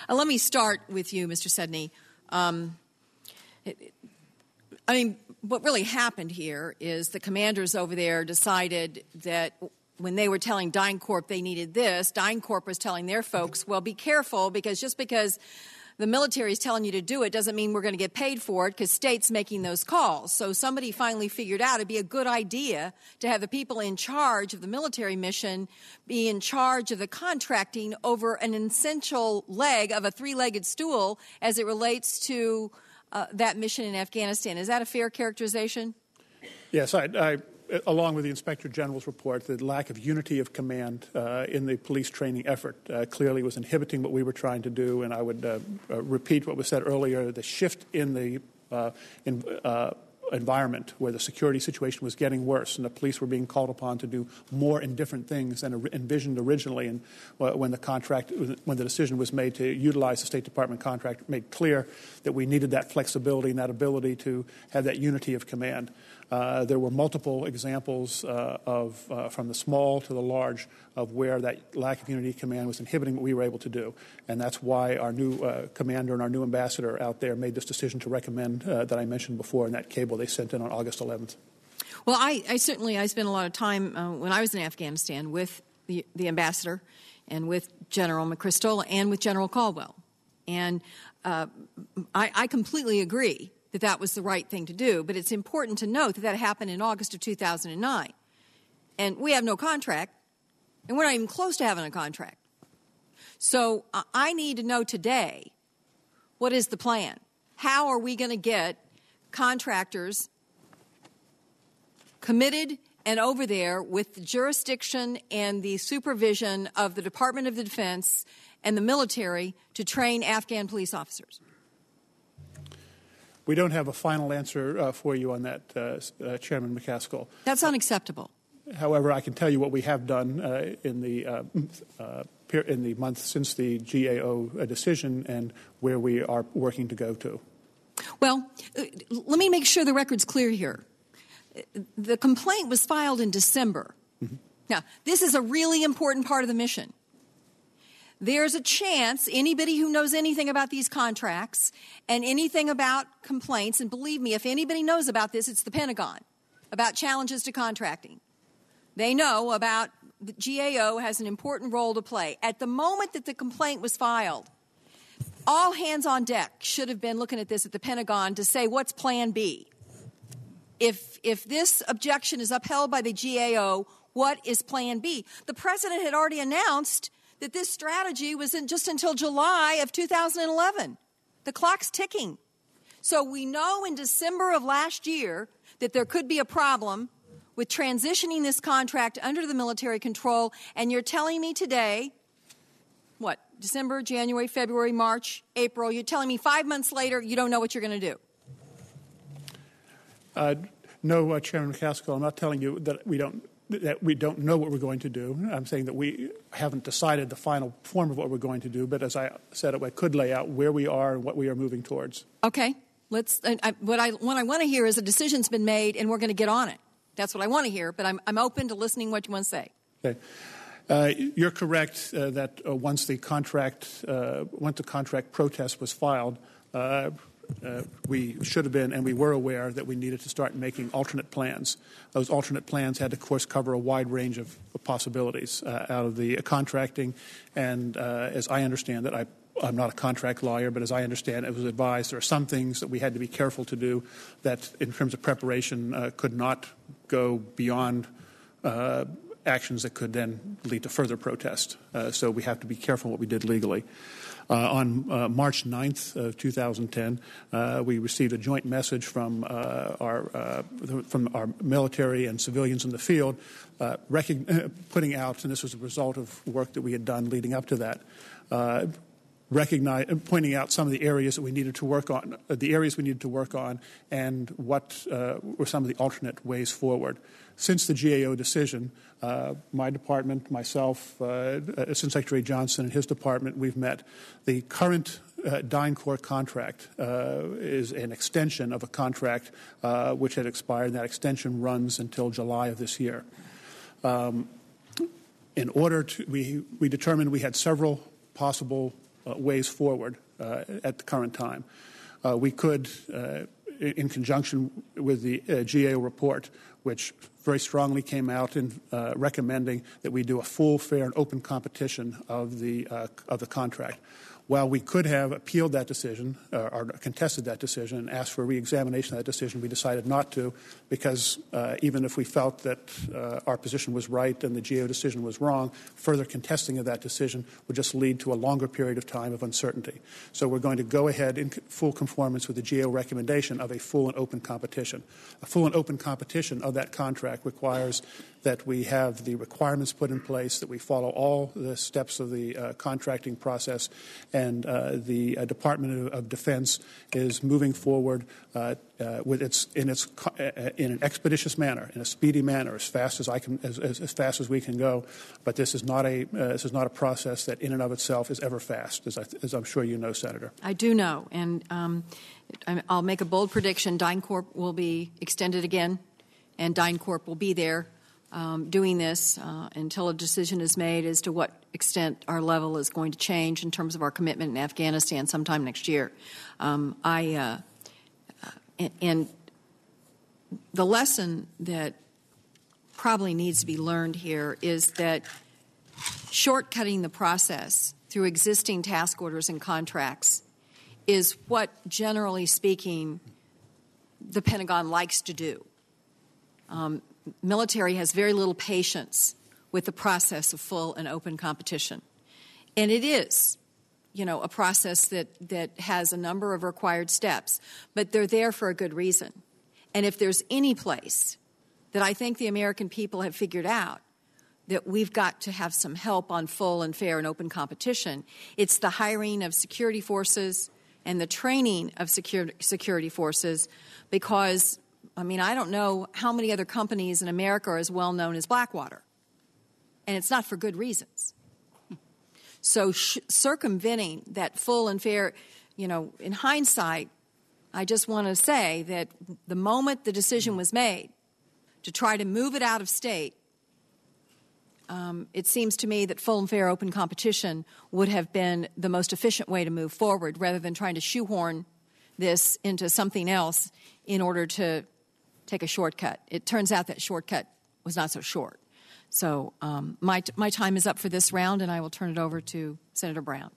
Let me start with you, Mr. Sedney. What really happened here is the commanders over there decided that when they were telling DynCorp they needed this, DynCorp was telling their folks, well, be careful, because just because the military is telling you to do it doesn't mean we're going to get paid for it, because state's making those calls. So somebody finally figured out it'd be a good idea to have the people in charge of the military mission be in charge of the contracting over an essential leg of a three-legged stool as it relates to that mission in Afghanistan. Is that a fair characterization? Yes, I along with the Inspector General's report, the lack of unity of command in the police training effort clearly was inhibiting what we were trying to do. And I would repeat what was said earlier: the shift in the environment where the security situation was getting worse and the police were being called upon to do more and different things than envisioned originally. And when the decision was made to utilize the State Department contract, made clear that we needed that flexibility and that ability to have that unity of command. There were multiple examples from the small to the large of where that lack of unity of command was inhibiting what we were able to do. And that's why our new commander and our new ambassador out there made this decision to recommend that I mentioned before in that cable they sent in on August 11th. Well, I certainly spent a lot of time when I was in Afghanistan with the ambassador and with General McCaskill and with General Caldwell. And I completely agree that was the right thing to do. But it's important to note that happened in August of 2009. And we have no contract, and we're not even close to having a contract. So I need to know today, what is the plan? How are we going to get contractors committed and over there with the jurisdiction and the supervision of the Department of Defense and the military to train Afghan police officers? We don't have a final answer for you on that, Chairman McCaskill. That's unacceptable. However, I can tell you what we have done in the month since the GAO decision and where we are working to go to. Well, let me make sure the record's clear here. The complaint was filed in December. Mm-hmm. Now, this is a really important part of the mission. There's a chance anybody who knows anything about these contracts and anything about complaints, and believe me, if anybody knows about this, it's the Pentagon, about challenges to contracting. They know about the GAO has an important role to play. At the moment that the complaint was filed, all hands on deck should have been looking at this at the Pentagon to say, what's Plan B? If this objection is upheld by the GAO, what is Plan B? The President had already announced that this strategy was just until July of 2011. The clock's ticking. So we know in December of last year that there could be a problem with transitioning this contract under the military control, and you're telling me today, what, December, January, February, March, April, you're telling me 5 months later you don't know what you're going to do? No, Chairman McCaskill, I'm not telling you that we don't know what we're going to do. I'm saying that we haven't decided the final form of what we're going to do, but as I said, I could lay out where we are and what we are moving towards. Okay. What I want to hear is a decision's been made and we're going to get on it. That's what I want to hear, but I'm open to listening what you want to say. Okay. You're correct that once the contract protest was filed, we should have been and we were aware that we needed to start making alternate plans. Those alternate plans had to, of course, cover a wide range of possibilities out of the contracting. And as I understand it, I'm not a contract lawyer, but as I understand it was advised there are some things that we had to be careful to do that in terms of preparation could not go beyond actions that could then lead to further protest. So we have to be careful what we did legally. On March 9th of 2010, we received a joint message from our military and civilians in the field putting out, and this was a result of work that we had done leading up to that, pointing out some of the areas that we needed to work on, and what were some of the alternate ways forward. Since the GAO decision, my department, myself, Assistant Secretary Johnson and his department, we've met. The current DynCorp contract is an extension of a contract which had expired, and that extension runs until July of this year. We determined we had several possible ways forward at the current time. We could, in conjunction with the GAO report, which very strongly came out in recommending that we do a full, fair, and open competition of the contract. While we could have appealed that decision or contested that decision and asked for a reexamination of that decision, we decided not to because even if we felt that our position was right and the GAO decision was wrong, further contesting of that decision would just lead to a longer period of time of uncertainty. So we're going to go ahead in full conformance with the GAO recommendation of a full and open competition. A full and open competition of that contract requires that we have the requirements put in place, that we follow all the steps of the contracting process, and the Department of Defense is moving forward with in an expeditious manner, in a speedy manner, as fast as we can go. But this is not a process that, in and of itself, is ever fast, as I'm sure you know, Senator. I do know, and I'll make a bold prediction: DynCorp will be extended again, and DynCorp will be there doing this until a decision is made as to what extent our level is going to change in terms of our commitment in Afghanistan sometime next year. And the lesson that probably needs to be learned here is that shortcutting the process through existing task orders and contracts is what, generally speaking, the Pentagon likes to do. Military has very little patience with the process of full and open competition. And it is, a process that has a number of required steps, but they're there for a good reason. And if there's any place that I think the American people have figured out that we've got to have some help on full and fair and open competition, it's the hiring of security forces and the training of security forces, because I don't know how many other companies in America are as well known as Blackwater. And it's not for good reasons. So circumventing that full and fair, in hindsight, I just want to say that the moment the decision was made to try to move it out of state, it seems to me that full and fair open competition would have been the most efficient way to move forward rather than trying to shoehorn this into something else in order to take a shortcut. It turns out that shortcut was not so short. So my time is up for this round, and I will turn it over to Senator Brown.